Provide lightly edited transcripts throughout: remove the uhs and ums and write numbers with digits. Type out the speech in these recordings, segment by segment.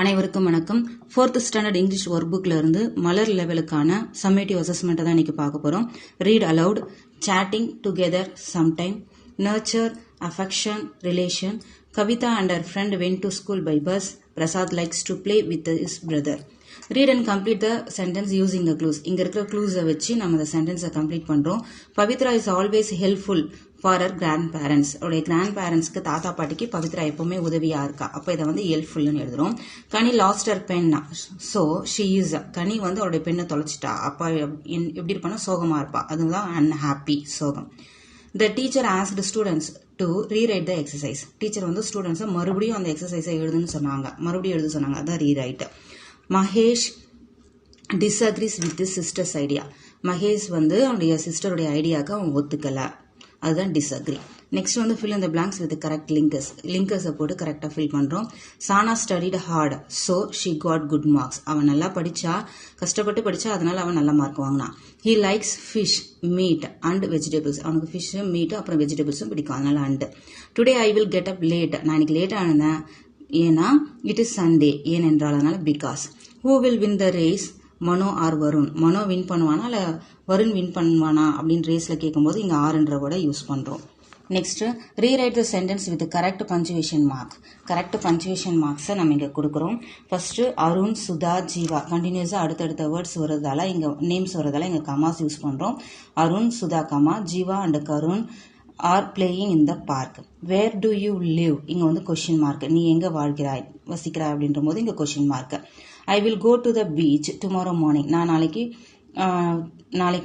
அனைவருக்கும் வணக்கம். 4th standard English work புக்ல இருந்து மலர் லெவலுக்கான சம்மேட்டிவ் அசஸ்மெண்ட் தான் இன்னைக்கு பார்க்க போறோம். Read allowed, chatting together sometime, nurture, affection, relation. Kavita and her friend went to school by bus. Prasad likes to play with his brother. Read and complete the sentence using the clues. இங்க இருக்கிற clues வச்சு நம்ம இந்த சென்டென்ஸை complete பண்றோம். Pavithra is always helpful for her grandparents. அவருடைய grandparentsக்கு தாத்தா பாட்டிக்கு பவித்ரா எப்பவுமே உதவியா இருக்கா. அப்ப இதை வந்து ஹெல்ப்ஃபுல்னு எழுதுறோம். கனி lost her pen. So she is. கனி வந்து அவருடைய பெண்ணை தொலைச்சிட்டா. அப்ப எப்படி இருப்பானா சோகமா இருப்பா. அதுதான் unhappy, சோகம். The teacher asked students to rewrite the exercise. Teacher வந்து ஸ்டூடெண்ட்ஸை மறுபடியும் அந்த எக்ஸசைஸை எழுதுன்னு சொன்னாங்க. மறுபடியும் எழுத சொன்னாங்க. அதான் rewrite. Mahesh disagrees with his sister's idea. Mahesh வந்து அவனுடைய சிஸ்டருடைய ஐடியாவுக்கு அவன் ஒத்துக்கல. அதுதான் disagree. நெக்ஸ்ட் வந்து fill in the blanks with the correct linkers. லிங்கர்ஸை போட்டு கரெக்டாக ஃபில் பண்ணுறோம். சானா studied hard, so she got good marks. அவன் நல்லா படித்தா, கஷ்டப்பட்டு படித்தா, அதனால அவன் நல்ல மார்க் வாங்கினான். He likes fish, meat and vegetables. அவனுக்கு ஃபிஷ், மீட் அப்புறம் வெஜிடபிள்ஸும் பிடிக்கும். அதனால and. Today I will get up late. நான் இன்னைக்கு லேட்டாக இருந்தேன். ஏன்னா இட் இஸ் சண்டே. ஏனென்றால் அதனால because. Who will win the race, Mano or Varun. Mano win பண்ணுவானா இல்லை வருண் வின் பண்ணுவானா அப்படின்னு ரேஸில் கேட்கும்போது இங்கே ஆறுன்ற கூட யூஸ் பண்ணுறோம். Next rewrite the sentence with correct punctuation mark. Correct punctuation மார்க்ஸை நம்ம இங்கே கொடுக்குறோம். ஃபர்ஸ்ட் அருண், சுதா, ஜீவா கண்டினியூஸாக அடுத்தடுத்த வேர்ட்ஸ் வரதால இங்கே நேம்ஸ் வரதால இங்கே கமாஸ் யூஸ் பண்ணுறோம். Arun, Sudha comma, Jeeva and Karun are playing in the park. Where do you live, இங்கே வந்து கொஷின் மார்க். நீ எங்கே வாழ்கிறாய், வசிக்கிறாய் அப்படின்ற போது இங்கே question mark. I will go to the beach tomorrow morning. நான் நாளைக்கு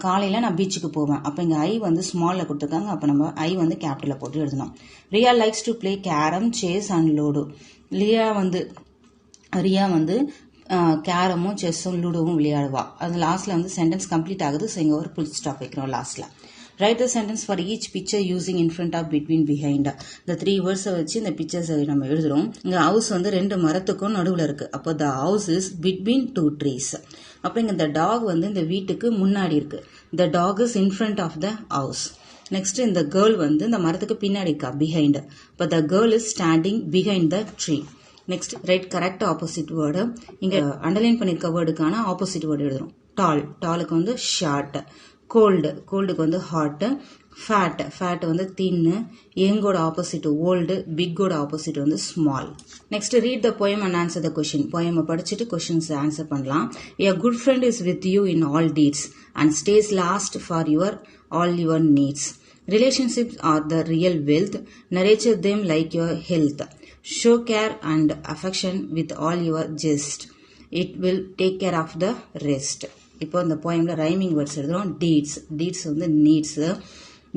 காலையில் நான் பீச்சுக்கு போவேன். அப்போ இங்கே ஐ வந்து ஸ்மாலில் கொடுத்துருக்காங்க. அப்போ நம்ம ஐ வந்து கேபிட்டலில் போட்டு எழுதணும். Riya likes to play carrom, chess and ludo. Riya வந்து கேரமும் செஸ்ஸும் லூடோவும் விளையாடுவா. அது லாஸ்ட்டில் வந்து சென்டென்ஸ் கம்ப்ளீட் ஆகுது. ஸோ இங்கே ஒரு புல் ஸ்டாப் வைக்கிறோம் லாஸ்ட்டில். Write the sentence for each picture using in front of, between, behind. இந்த 3 வேர்ட்ஸை வச்சு இந்த பிக்சர்ஸை நம்ம எழுதுறோம். இங்கே ஹவுஸ் வந்து 2 மரத்துக்கும் நடுவில் இருக்கு. அப்போ the house is between 2 trees. அப்போ இங்கே இந்த டாக் வந்து இந்த வீட்டுக்கு முன்னாடி இருக்கு. The dog is in front of the house. Next இந்த கேர்ள் வந்து இந்த மரத்துக்கு பின்னாடி இருக்கா, பிஹைண்ட். இப்போ the girl is standing behind the tree. Next write correct opposite word. இங்க அண்டர்லைன் பண்ணிருக்க வேர்டுக்கான ஆப்போசிட் வேர்டு எழுதுறோம். டால், டாலுக்கு வந்து ஷார்ட். கோல்டு, கோல்டுக்கு வந்து ஹாட். ஃபேட் வந்து தின்னு. யங்கோட ஆப்போசிட் ஓல்டு. பிக்கோட ஆப்போசிட் வந்து small. Next read the poem and answer the question. போயமை படிச்சுட்டு கொஸ்டின்ஸ் ஆன்சர் பண்ணலாம். A good friend is with you in all deeds and stays last for all your needs. Relationships are the real wealth. Nurture them like your health. Show care and affection with all your jest. It will take care of the rest. இப்போ இந்த போயம்ல rhyming words எழுதுறோம். Deeds, deeds வந்து needs.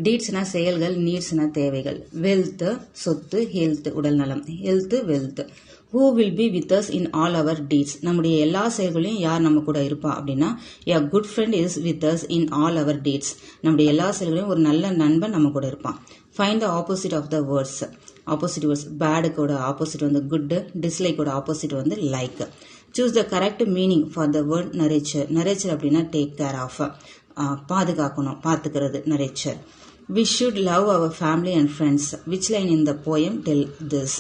டீட்ஸ்னா செயல்கள், நீட்ஸ்னா தேவைகள். Wealth சொத்து, ஹெல்த் உடல் நலம். Health, wealth. Who will be with us in all our deeds. நம்முடைய எல்லா செயல்களையும் யார் நம்ம கூட இருப்பா அப்படின்னா a good friend is with us in all our deeds. நம்முடைய எல்லா செயல்களையும் ஒரு நல்ல நண்பன் நம்ம கூட இருப்பான். Find the opposite of the words. Opposite words. பேடுக்கோட ஆப்போசிட் வந்து குட். டிஸ்லைக்கோட ஆப்போசிட் வந்து like. Choose the correct meaning for the word nurture. Nurture அப்படின்னா டேக் கேர் ஆஃப், பாதுகாக்கணும், பார்த்துக்கிறது, nurture. We should love our family and friends. Which line in the poem tell this?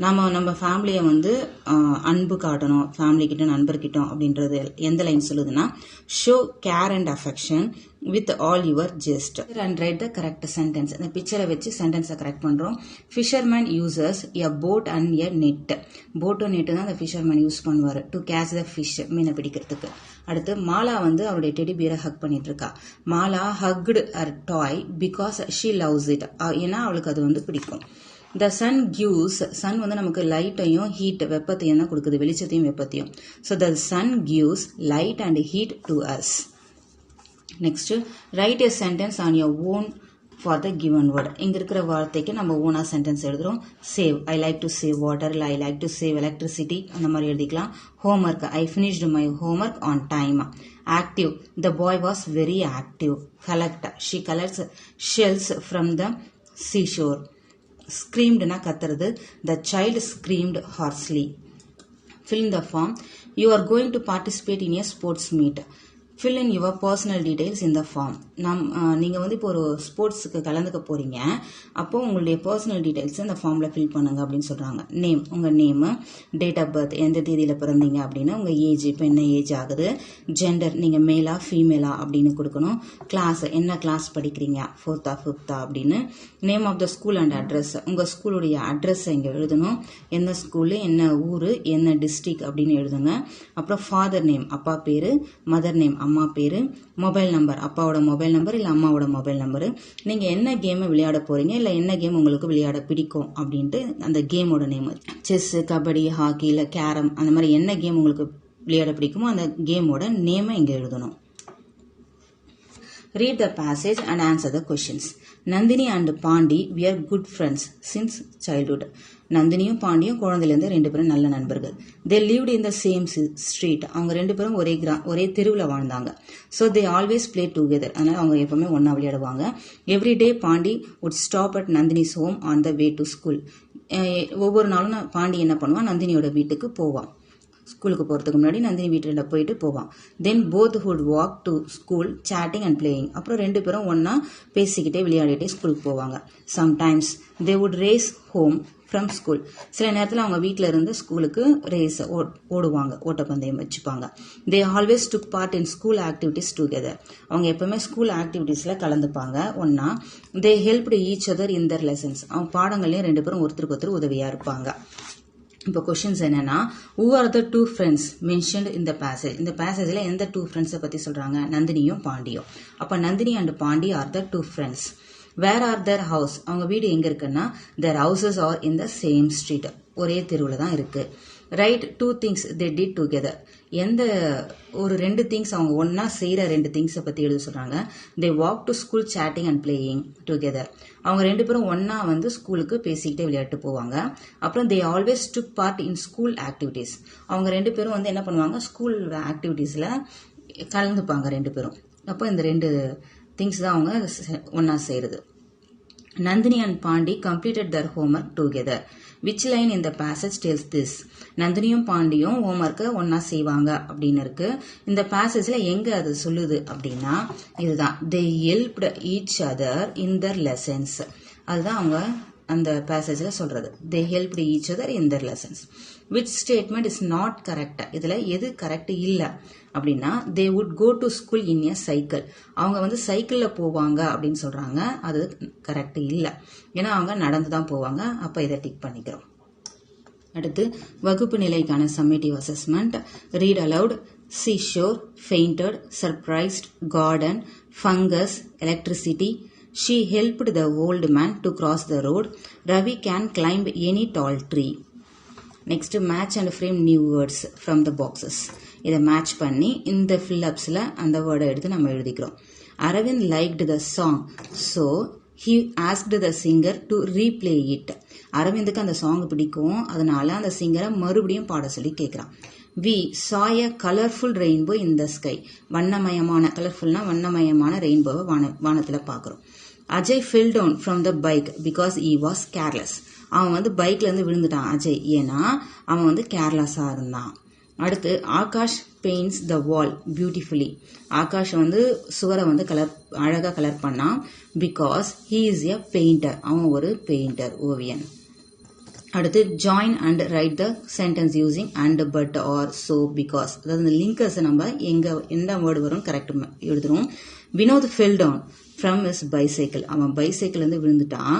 நம்ம ஃபேமிலியை வந்து அன்பு காட்டணும், ஃபேமிலி கிட்ட நண்பர்கிட்ட அப்படின்றது எந்த லைன் சொல்லுதுன்னா show care and affection with all your just and write the correct sentence. இந்த பிக்சரை வச்சு சென்டென்ஸை கரெக்ட் பண்றோம். Fisherman uses a boat and a net. போட்டும் நெட்டு தான் அந்த ஃபிஷர்மேன் யூஸ் பண்ணுவார் டு கேட்ச் த ஃபிஷ், மீனை பிடிக்கிறதுக்கு. அடுத்து மாலா வந்து அவருடைய டெடி பியரை ஹக் பண்ணிட்டு இருக்கா. Mala hugged her toy because she loves it. ஏன்னா அவளுக்கு அது வந்து பிடிக்கும். The sun gives, sun வந்து நமக்கு லைட்டையும் ஹீட் வெப்பத்தையும் தான் கொடுக்குது, வெளிச்சத்தையும் வெப்பத்தையும். So the sun gives light and heat to us. Next, write a sentence on your own for the given word. இங்க இருக்கிற வார்த்தைக்கு நம்ம ஓனா சென்டென்ஸ் எழுதுறோம். Save, I like to save water, I like to save electricity, அந்த மாதிரி எழுதிக்கலாம். Homework, I finished my homework on time. Active, the boy was very active. Collect, she collects shells from the seashore. Screamedனா கத்துறது. The child screamed hoarsely. Fill in the form. You are going to participate in a sports meet. fill in your personal details in the form. நீங்கள் வந்து இப்போ ஒரு ஸ்போர்ட்ஸுக்கு கலந்துக்க போகிறீங்க, அப்போ உங்களுடைய பர்சனல் டீட்டெயில்ஸ் இந்த ஃபார்மில் ஃபில் பண்ணுங்க அப்படின்னு சொல்கிறாங்க. நேம், உங்கள் நேமு, டேட் ஆஃப் பர்த், எந்த தேதியில் பிறந்தீங்க அப்படின்னா உங்கள் ஏஜ், இப்போ என்ன ஏஜ் ஆகுது, ஜெண்டர், நீங்கள் மேலா ஃபீமேலா அப்படின்னு கொடுக்கணும், கிளாஸ், என்ன கிளாஸ் படிக்கிறீங்க, 4th or 5th அப்படின்னு, name of the school and address, உங்கள் ஸ்கூலுடைய அட்ரஸை இங்கே எழுதணும், எந்த ஸ்கூலு, என்ன ஊர், என்ன டிஸ்ட்ரிக்ட் அப்படின்னு எழுதுங்க. அப்புறம் ஃபாதர் நேம், அப்பா பேர், மதர் நேம், அம்மா பேரு, மொபைல் நம்பர், அப்பாவோட மொபைல் நம்பர் இல்லை அம்மாவோட மொபைல் நம்பரு, நீங்கள் என்ன கேமை விளையாட போறீங்க இல்லை என்ன கேம் உங்களுக்கு விளையாட பிடிக்கும் அப்படின்ட்டு அந்த கேமோட நேம், செஸ், கபடி, ஹாக்கி இல்லை கேரம், அந்த மாதிரி என்ன கேம் உங்களுக்கு விளையாட பிடிக்குமோ அந்த கேமோட நேமை இங்கே எழுதணும். Read the passage and answer the questions. Nandini and Pandi were good friends since childhood. நந்தினியும் பாண்டியும் குழந்தையிலேருந்து 2 பேரும் நல்ல நண்பர்கள். They lived in the same street. அவங்க 2 பேரும் ஒரே தெருவில் வாழ்ந்தாங்க. So they always played together. அதனால அவங்க எப்பவுமே ஒன்னா விளையாடுவாங்க. Every day Pandi would stop at Nandini's home on the way to school. ஒவ்வொரு நாளும் பாண்டி என்ன பண்ணுவான், நந்தினியோட வீட்டுக்கு போவான். ஸ்கூலுக்கு போகிறதுக்கு முன்னாடி நந்தினி வீட்டில் போயிட்டு போவான். தென் both would walk to school chatting and playing. அப்புறம் 2 பேரும் ஒன்னா பேசிக்கிட்டே விளையாடிட்டே ஸ்கூலுக்கு போவாங்க. Sometimes they would race home from school. சில நேரத்தில் அவங்க வீட்டில் இருந்து ஸ்கூலுக்கு ரேஸ் ஓடுவாங்க, ஓட்டப்பந்தயம் வச்சுப்பாங்க. They always took part in school activities together. அவங்க எப்பவுமே ஸ்கூல் ஆக்டிவிட்டீஸில் கலந்துப்பாங்க ஒன்னா. They helped each other in their lessons. அவங்க பாடங்கள்லையும் 2 பேரும் ஒருத்தருக்கு ஒருத்தர் உதவியாக இருப்பாங்க. இப்போ கொஸ்டின்ஸ் என்னன்னா, who are the 2 friends mentioned in the passage? இந்த பேசேஜ்ல எந்த 2 ஃப்ரெண்ட்ஸை பத்தி சொல்றாங்க, நந்தினியும் பாண்டியும். அப்ப Nandini and Pandi are the 2 friends. Where are their house? அவங்க வீடு எங்க இருக்குன்னா, their houses are in the same street. ஒரே தெருவில் தான் இருக்கு. Write 2 things they did together. எந்த ஒரு 2 things அவங்க ஒன்னா செய்யற 2 things பத்தி எழுத சொல்றாங்க. They walk to school chatting and playing together. அவங்க 2 பேரும் ஒன்னா வந்து ஸ்கூலுக்கு பேசிக்கிட்டே விளையாட்டு போவாங்க. அப்புறம் they always took part in school activities. அவங்க 2 பேரும் வந்து என்ன பண்ணுவாங்க, ஸ்கூல் ஆக்டிவிட்டீஸ்ல கலந்துப்பாங்க 2 பேரும். அப்போ இந்த 2 திங்ஸ் தான் அவங்க ஒன்னா செய்யறது. Nandini and Pandi completed their homework together. Which line in the passage tells this? நந்தினியும் பாண்டியும் ஹோம்ஒர்க்கை ஒன்னா செய்வாங்க அப்படின்னு இருக்கு. இந்த பேசேஜ்ல எங்க அது சொல்லுது அப்படின்னா இதுதான். They helped each other in their lessons. அதுதான் அவங்க அந்த பேசேஜ்ல சொல்றது. They helped each other in their lessons. Which statement is not correct? இதுல எது கரெக்ட் இல்ல அப்படின்னா, they would go to school in a cycle. அவங்க வந்து சைக்கிள்ல போவாங்க அப்படின்னு சொல்றாங்க. அது கரெக்ட் இல்ல, ஏன்னா அவங்க நடந்து தான் போவாங்க. அப்ப இதை டிக் பண்ணிக்கிறோம். அடுத்து வகுப்பு நிலைக்கான summative assessment. Read allowed. seashore, fainted, surprised, garden, fungus, electricity. She helped the old man to cross the road. Ravi can climb any tall tree. Next, match and frame new words from the boxes. இதை match பண்ணி இந்த ஃபில்லப்ஸில் அந்த வேர்டை எடுத்து நம்ம எழுதிக்கிறோம். Aravind liked the song, so he asked the singer to replay it. அரவிந்துக்கு அந்த சாங் பிடிக்கும், அதனால அந்த சிங்கரை மறுபடியும் பாட சொல்லி கேட்குறான். We saw a colorful rainbow in the sky. வண்ணமயமான, கலர்ஃபுல்னா வண்ணமயமான ரெயின்போவை வானத்தில் பார்க்குறோம். Ajay fell down from the bike because he was careless. அவன் வந்து பைக்ல இருந்து விழுந்துட்டான் அஜய், ஏன்னா அவன் வந்து கேர்லெஸ்ஸா இருந்தான். அடுத்து Akash paints the wall beautifully. Akash வந்து சுவரை வந்து அழகா கலர் பண்ணான். Because he is a painter, அவன் ஒரு பெயிண்டர், ஓவியன். அடுத்து join and write the sentence using and but or so because. அதாவது இந்த லிங்கர்ஸ் நம்ம எந்த வேர்டு வரும் கரெக்ட் எழுதுறோம். Vinod fell down from is bicycle. அவன் பைசைக்கிள் இருந்து விழுந்துட்டான்.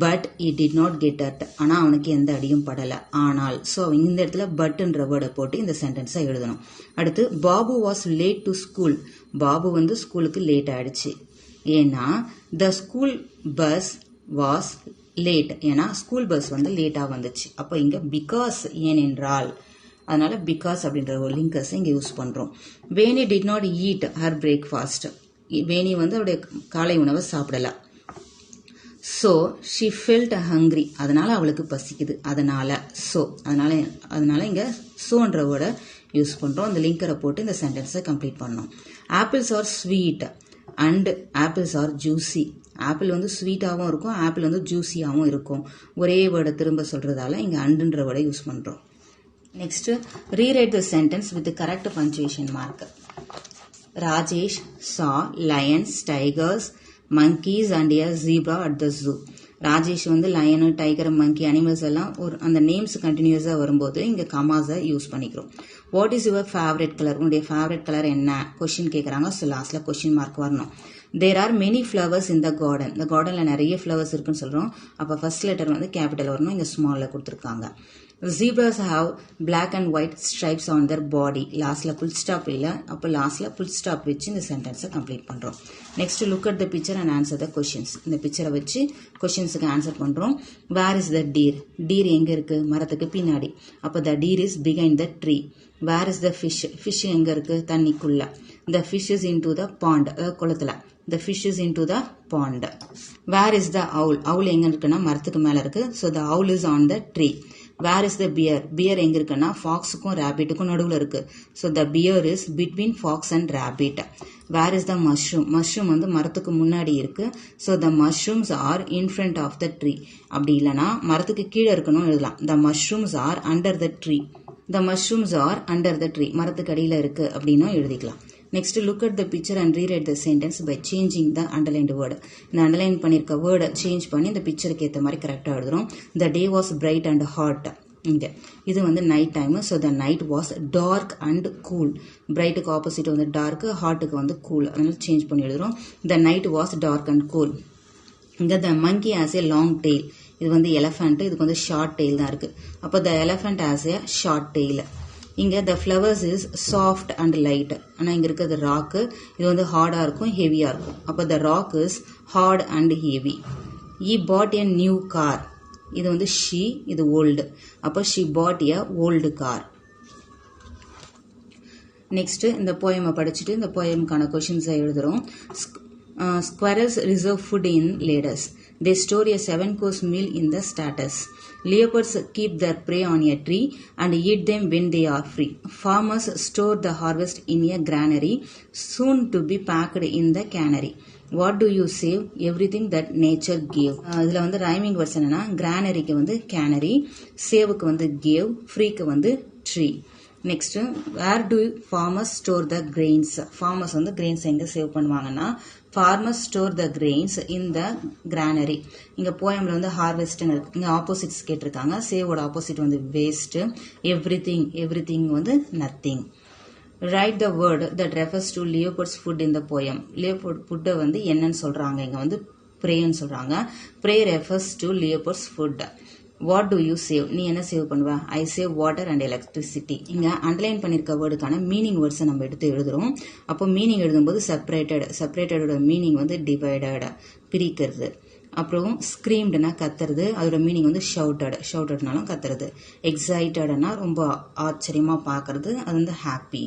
But he did not get hurt. ஆனால் அவனுக்கு எந்த அடியும் படலை. ஆனால், ஸோ இந்த இடத்துல பட்ன்ற வேர்டை போட்டு இந்த சென்டென்ஸை எழுதணும். அடுத்து Babu was late to school. Babu வந்து ஸ்கூலுக்கு லேட் ஆயிடுச்சு, ஏன்னா the school bus was late, ஏன்னா ஸ்கூல் பஸ் வந்து லேட்டாக வந்துச்சு. அப்போ இங்கே பிகாஸ், ஏனென்றால், அதனால பிகாஸ் அப்படின்ற ஒரு லிங்கர்ஸ் இங்கே யூஸ் பண்ணுறோம். Veni did not eat her breakfast. Veni வந்து அவருடைய காலை உணவை சாப்பிடல. ஸோ ஷி ஃபெல்ட் ஹங்க்ரி, அதனால அவளுக்கு பசிக்குது. அதனால ஸோ, அதனால இங்கே ஸோன்ற வேர்டை யூஸ் பண்ணுறோம். அந்த லிங்கரை போட்டு இந்த சென்டென்ஸை கம்ப்ளீட் பண்ணோம். Apples R sweet and apples R juicy. Apple வந்து ஸ்வீட்டாகவும் இருக்கும், ஆப்பிள் வந்து ஜூஸியாகவும் இருக்கும். ஒரே வேர்டை திரும்ப சொல்றதால இங்கே அண்டுன்ற வேர்டை யூஸ் பண்ணுறோம். Next, rewrite the sentence with correct punctuation mark. Rajesh saw lions, tigers, monkeys and a zebra at the zoo. Rajesh வந்து லயனு டைகர் மங்கி அனிமல்ஸ் எல்லாம் ஒரு அந்த நேம்ஸ் கண்டினியூஸாக வரும்போது இங்கே கமாஸை யூஸ் பண்ணிக்கிறோம். What is your favourite colour? உங்களுடைய ஃபேவரட் கலர் என்ன கொஸ்டின் கேட்குறாங்க. ஸோ லாஸ்ட்டில் கொஸ்டின் மார்க் வரணும். There are many flowers in the garden. இந்த கார்டனில் நிறைய ஃப்ளவர்ஸ் இருக்குன்னு சொல்கிறோம். அப்போ ஃபர்ஸ்ட் லெட்டர் வந்து கேபிட்டல் வரணும். இங்கே ஸ்மாலில் கொடுத்துருக்காங்க. Zebras have black and white stripes on their body. லாஸ்ட்ல full stop இல்ல. அப்போ லாஸ்ட்ல full stop வச்சு இந்த சென்டென்ஸை கம்ப்ளீட் பண்றோம். Next look at the picture and answer the questions. இந்த பிக்சரை வச்சு கொஸ்டின்ஸுக்கு ஆன்சர் பண்றோம். Where is the deer? Deer எங்க இருக்கு? மரத்துக்கு பின்னாடி. அப்போ the deer is behind the tree. Where is the fish? Fish எங்க இருக்கு? தண்ணிக்குள்ள. The fish is into the pond, குளத்துல. The fish is into the pond. Where is the owl? Owl எங்க இருக்குன்னா மரத்துக்கு மேல இருக்கு. So the owl is on the tree. Where is the bear? Bear எங்க இருக்குன்னா ஃபாக்ஸுக்கும் ரேபிட்டுக்கும் நடுவில் இருக்கு. So the bear is between fox and rabbit. Where is the mushroom? Mushroom வந்து மரத்துக்கு முன்னாடி இருக்கு. So the mushrooms are in front of the tree. அப்படி இல்லைன்னா மரத்துக்கு கீழே இருக்கணும் எழுதலாம். The mushrooms are under the tree. The mushrooms are under the tree. மரத்துக்கு அடியில் இருக்கு அப்படின்னா எழுதிக்கலாம். Next, look at the picture and rewrite the sentence by changing the underlined word. இந்த underline பண்ணிருக்க word change பண்ணி இந்த பிக்சருக்கு ஏற்ற மாதிரி கரெக்டா எழுதுறோம். The day was bright and hot. இங்க இது வந்து night time. So the night was dark and cool. Brightக்கு ஆப்போசிட் வந்து dark, hotக்கு வந்து cool. அதனால சேஞ்ச் பண்ணி எழுதுறோம். The night was dark and cool. இங்க the monkey has a long tail. இது வந்து elephant, இதுக்கு வந்து short tail தான் இருக்கு. அப்போ the elephant has a short tail. இங்க the flowers is soft and light. ஆனா இங்க இருக்கிறது rock, இது வந்து ஹார்டா இருக்கும், ஹெவியா இருக்கும். அப்போ the rock is hard and heavy. He bought a new car. இது வந்து she, இது old. அப்போ she bought a old car. Next இந்த போயமை படிச்சுட்டு இந்த போயமுக்கான கொஸ்டின்ஸை எழுதுறோம். Squirrels reserve food in ladders. They store a 7-course meal in the status. Leopards keep their prey on a tree and eat them when they are free. Farmers store the harvest in a granary, soon to be packed in the cannery. What do you save? Everything that nature gave. இதுல வந்து rhyming words என்னன்னா கிரானரிக்கு வந்து canary, சேவுக்கு வந்து cave, ஃப்ரீக்கு வந்து tree. Next, where do farmers store the grains? Farmers வந்து grains எங்க save பண்ணுவாங்கன்னா farmers store the grains in the granary. இங்க போயம்ல வந்து harvest இருக்கு. இங்க ஆப்போசிட்ஸ் கேட்டிருக்காங்க. சேவோட ஆப்போசிட் வந்து waste, everything வந்து nothing. Write the word that refers to leopard's food in the poem. leopard food வந்து என்னன்னு சொல்றாங்க? இங்க வந்து prey ன்னு சொல்றாங்க. Prey refers to leopard's food. What do you save? நீ என்ன சேவ் பண்ணுவ? I save water and electricity. இங்க அண்டர்லைன் பண்ணிருக்க வேர்டுக்கான மீனிங் வேர்ட்ஸ் நம்ம எடுத்து எழுதுறோம். அப்போ மீனிங் எழுதும்போது செப்பரேட்டடோட மீனிங் வந்து டிவைடட், பிரிக்கிறது. அப்புறம் ஸ்கிரீம்டுனா கத்துறது, அதோட மீனிங் வந்து ஷவுட்டட்னாலும் கத்துறது. எக்ஸைட்டட்னா ரொம்ப ஆச்சரியமா பாக்குறது, அது வந்து ஹாப்பி,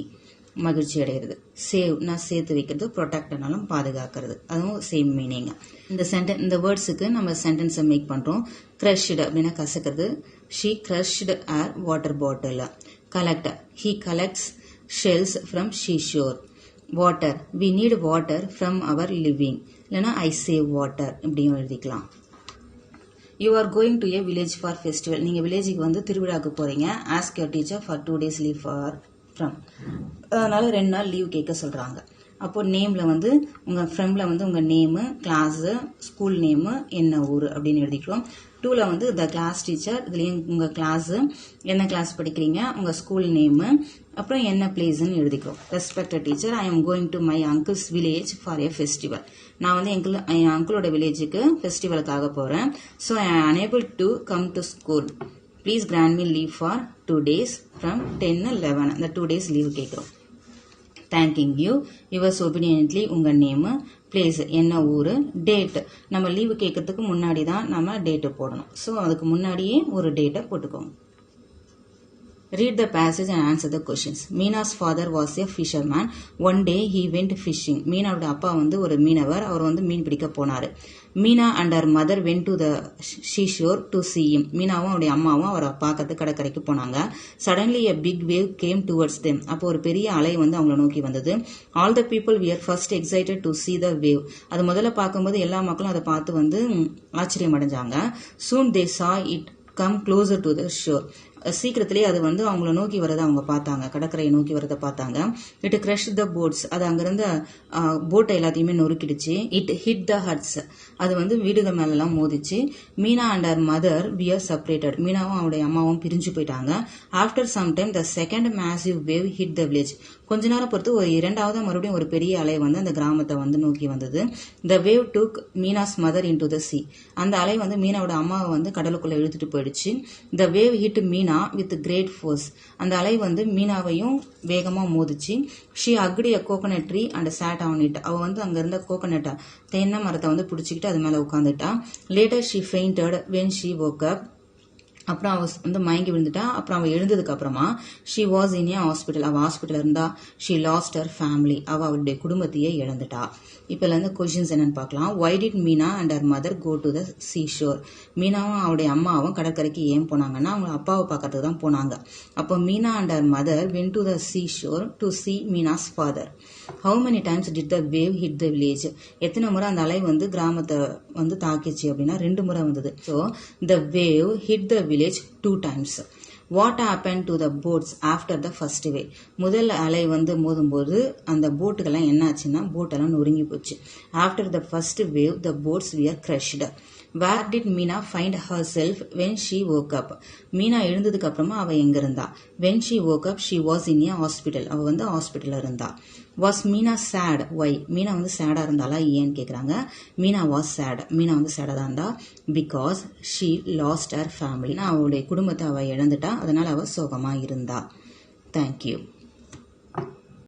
மகிழ்ச்சி அடைகிறது. சேவ்னா சேர்த்து வைக்கிறது, ப்ரொடெக்ட்னாலும் பாதுகாக்கிறது, அதுவும் சேம் மீனிங். இந்த வேர்ட்ஸுக்கு நம்ம சென்டென்ஸை மேக் பண்றோம். கிரஷ்டு அப்படின்னா கசக்கிறது. She crushed her water bottle. Collect, he collects shells from seashore. Water, we need water from our living. இல்லைன்னா ஐ சேவ் வாட்டர் இப்படியும் எழுதிக்கலாம். You are going to a village for festival. நீங்க வில்லேஜுக்கு வந்து திருவிழாக்கு போறீங்க. Ask your teacher for 2 days leave for from. அதனால 2 நாள் லீவ் கேட்க சொல்றாங்க. அப்போ நேம்ல வந்து உங்க ஃப்ரெண்ட்ல வந்து உங்க நேமு, கிளாஸ், ஸ்கூல் நேமு, என்ன ஊர் அப்படின்னு எழுதிக்கிறோம். 2ல வந்து த கிளாஸ் டீச்சர், இதுலயும் உங்க கிளாஸ், என்ன கிளாஸ் படிக்கிறீங்க, உங்க ஸ்கூல் நேமு, அப்புறம் என்ன பிளேஸ்ன்னு எழுதிக்கிறோம். Respected teacher, I am going to my uncle's village for a festival. நான் வந்து என் அங்கிளோட வில்லேஜுக்கு ஃபெஸ்டிவலுக்காக போறேன். So I am unable to come to school. Please grant me leave for 2 days from 10-11. அந்த 2 days லீவ் கேட்கிறோம். தேங்கிங் யூ, யுவர்ஸ் ஒபீடியன்ட்லி, உங்க நேமு, பிளேஸ் என்ன ஊரு, டேட். நம்ம லீவு கேட்கறதுக்கு முன்னாடி தான் நம்ம டேட்டு போடணும். ஸோ அதுக்கு முன்னாடியே ஒரு டேட்டை போட்டுக்கோங்க. Read the passage and answer the questions. Meena's father was a fisherman. One day he went fishing. மீனாவோட அப்பா வந்து ஒரு மீனவர். அவர் வந்து மீன் பிடிக்க போனாரு. Meena and her mother went to the seashore to see him. மீனாவும் அவருடைய அம்மாவும் அவரை பார்க்கறதுக்கு கடற்கரைக்கு போனாங்க. Suddenly a big wave came towards them. அப்போ ஒரு பெரிய அலை வந்து அவங்களை நோக்கி வந்தது. All the people were first excited to see the wave. அது முதல்ல பார்க்கும்போது எல்லா மக்களும் அதை பார்த்து வந்து ஆச்சரியம் அடைஞ்சாங்க. Soon they saw it come closer to the shore. சீக்கிரத்திலேயே அது வந்து அவங்கள நோக்கி வரதை அவங்க பார்த்தாங்க, கடற்கரையை நோக்கி வரதை பார்த்தாங்க. இட் கிரஷ் த போட்ஸ், அது அங்கிருந்த போட்டை எல்லாத்தையுமே நொறுக்கிடுச்சு. இட் ஹிட் த ஹட்ஸ், அது வந்து வீடுகள் மேலெல்லாம் மோதிச்சு. Meena and her mother were separated, மீனாவும் அவருடைய அம்மாவும் பிரிஞ்சு போயிட்டாங்க. After some time the second massive wave hit the village, கொஞ்ச நேரம் பொறுத்து ஒரு இரண்டாவது மறுபடியும் ஒரு பெரிய அலை வந்து அந்த கிராமத்தை வந்து நோக்கி வந்தது. The wave took Meena's mother into the sea, அந்த அலை வந்து மீனாவோட அம்மாவை வந்து கடலுக்குள்ள இழுத்துட்டு போயிடுச்சு. The wave hit Meena with great force, அந்த அலை வந்து மீனாவையும் வேகமா மோதிச்சு. She hugged a coconut tree and sat on it, அவ வந்து அங்க இருந்த கோகனட்டை தென்னை மரத்தை வந்து பிடிச்சிக்கிட்டு அது மேல உட்காந்துட்டா. Later she fainted when she woke up, அப்புறம் அவ வந்து மயங்கி விழுந்துட்டா. அப்புறம் அவ எழுந்ததுக்கு அப்புறமா she was in A hospital, அவ ஹாஸ்பிட்டல் இருந்தா. ஷி லாஸ்ட் ஹர் ஃபேமிலி, அவளுடைய குடும்பத்தையே இழந்துட்டா. இப்ப இருந்து கொஸ்டின்ஸ் என்னன்னு பார்க்கலாம். Why did Meena and her mother go to the seashore, மீனாவும் அவருடைய அம்மாவும் கடற்கரைக்கு ஏன் போனாங்கன்னா அவங்க அப்பாவை பார்க்கறதுக்கு தான் போனாங்க. அப்போ Meena and her mother went to the seashore to see Meena's father. How many times did the wave hit the village, எத்தனை முறை அந்த அலை வந்து கிராமத்தை வந்து தாக்கிச்சு அப்படின்னா 2 முறை வந்தது. So the wave hit the village 2 times. What happened to the boats after the first wave, முதல் அலை வந்து மோதும்போது அந்த போட்டுக்கெல்லாம் என்ன ஆச்சுன்னா போட்டெல்லாம் நொறுங்கி போச்சு. After the first wave the boats were crushed. Where did Meena find herself when she woke up, Meena எழுந்ததுக்கு அப்புறமா அவ எங்க இருந்தா? When she woke up she was in a hospital, அவ வந்து ஹாஸ்பிட்டல்ல இருந்தா. Was Meena sad, why, Meena வந்து சேடா இருந்தாலா ஏன்னு கேக்குறாங்க. மீனா was sad, மீனா வந்து சேடா தான் இருந்தா. Because she lost her family, அவளுடைய குடும்பத்தை அவ இழந்துட்டா, அதனால அவ சோகமா இருந்தா. Thank you.